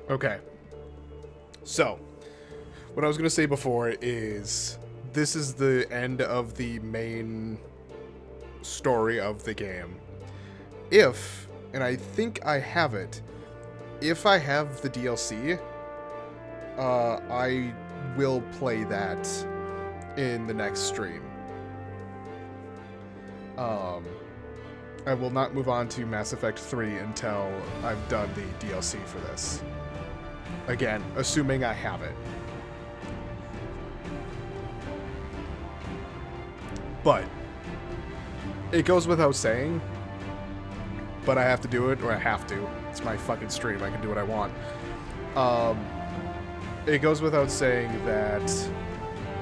Okay. So, what I was going to say before is this is the end of the main story of the game. If, and I think I have it, if I have the DLC, I will play that in the next stream. Um, I will not move on to Mass Effect 3 until I've done the DLC for this. Again, assuming I have it. But it goes without saying, but I have to do it, or I have to. It's my fucking stream. I can do what I want. It goes without saying that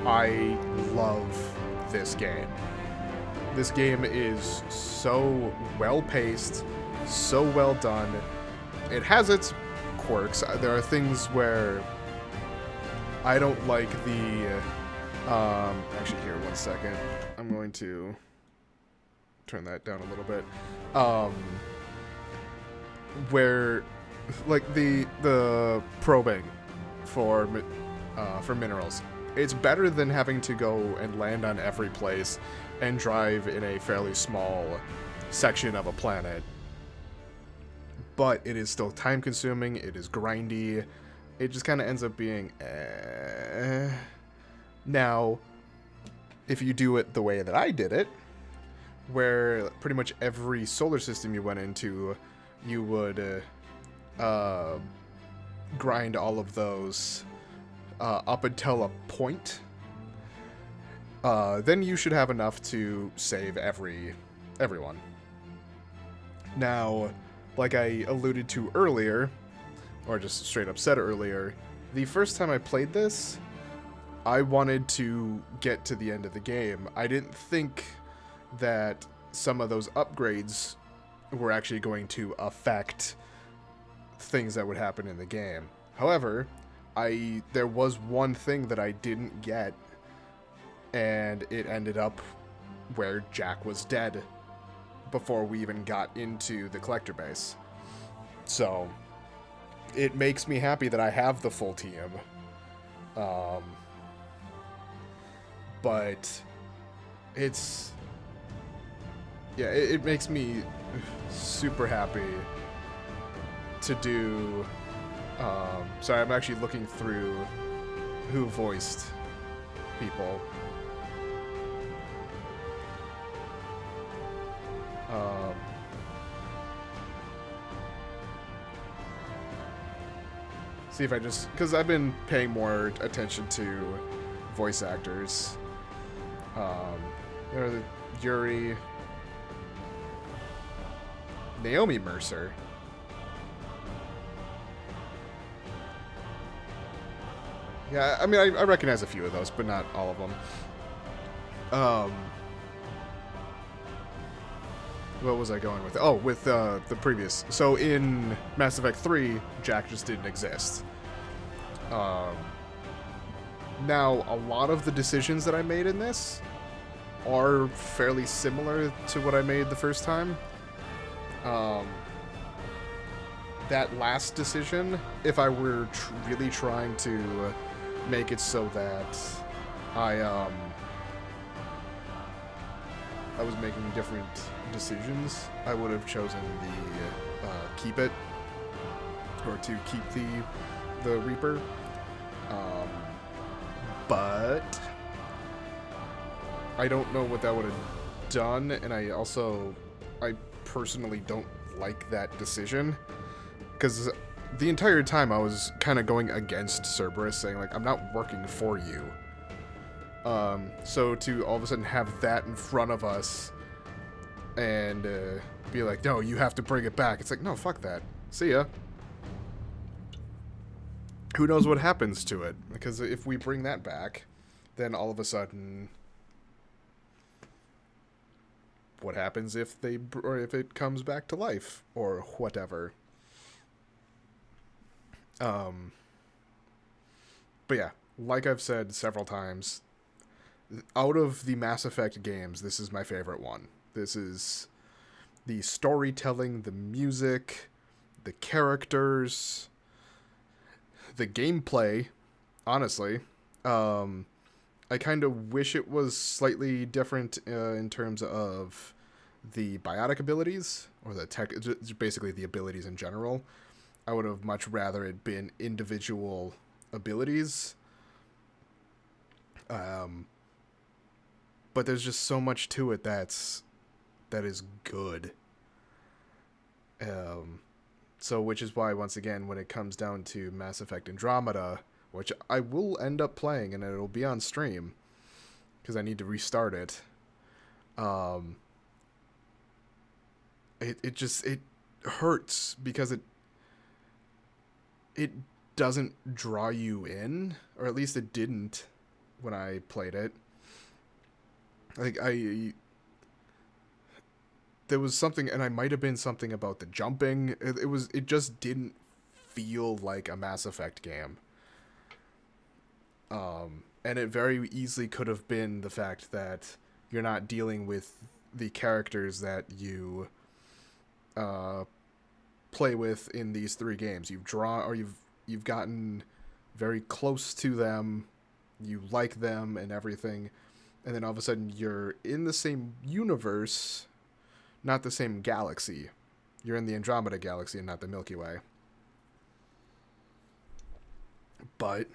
I love this game. This game is so well-paced, so well done. It has its quirks. There are things where I don't like the... actually, here, one second. I'm going to turn that down a little bit. Where, like, the probing for minerals. It's better than having to go and land on every place and drive in a fairly small section of a planet. But it is still time-consuming, it is grindy, it just kind of ends up being Now, if you do it the way that I did it, where pretty much every solar system you went into, you would grind all of those up until a point, then you should have enough to save everyone. Now, like I alluded to earlier, or just straight up said earlier, the first time I played this, I wanted to get to the end of the game. I didn't think that some of those upgrades were actually going to affect things that would happen in the game. However, there was one thing that I didn't get, and it ended up where Jack was dead before we even got into the collector base. So, it makes me happy that I have the full team. But it's... yeah, it makes me super happy to do... sorry, I'm actually looking through who voiced people. See if I just... because I've been paying more attention to voice actors. There are the Yuri... Naomi Mercer. Yeah, I mean, I recognize a few of those, but not all of them. What was I going with? Oh, with the previous. So in Mass Effect 3, Jack just didn't exist. Now, a lot of the decisions that I made in this are fairly similar to what I made the first time. That last decision, if I were really trying to make it so that I was making different decisions, I would have chosen the keep it, or to keep the Reaper. But I don't know what that would have done, and I personally don't like that decision, because the entire time I was kind of going against Cerberus, saying, like, I'm not working for you. So to all of a sudden have that in front of us and be like, no, you have to bring it back. It's like, no, fuck that. See ya. Who knows what happens to it? Because if we bring that back, then all of a sudden, what happens if if it comes back to life or whatever? But yeah, like I've said several times, out of the Mass Effect games, this is my favorite one. This is the storytelling, the music, the characters. the gameplay, honestly, I kind of wish it was slightly different in terms of the biotic abilities, or the tech, basically the abilities in general. I would have much rather it been individual abilities. But there's just so much to it that is good. Um, so which is why, once again, when it comes down to Mass Effect Andromeda, which I will end up playing and it'll be on stream because I need to restart it. Um, it hurts because it doesn't draw you in, or at least it didn't when I played it. Like there was something, and I might have been something about the jumping. It just didn't feel like a Mass Effect game. And it very easily could have been the fact that you're not dealing with the characters that you play with in these three games. You've gotten very close to them, you like them and everything, and then all of a sudden you're in the same universe, not the same galaxy. You're in the Andromeda galaxy and not the Milky Way. But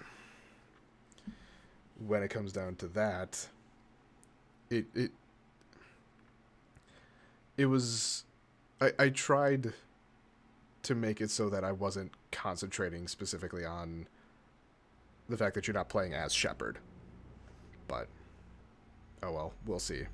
when it comes down to that, it was I tried to make it so that I wasn't concentrating specifically on the fact that you're not playing as Shepard. But oh well, we'll see.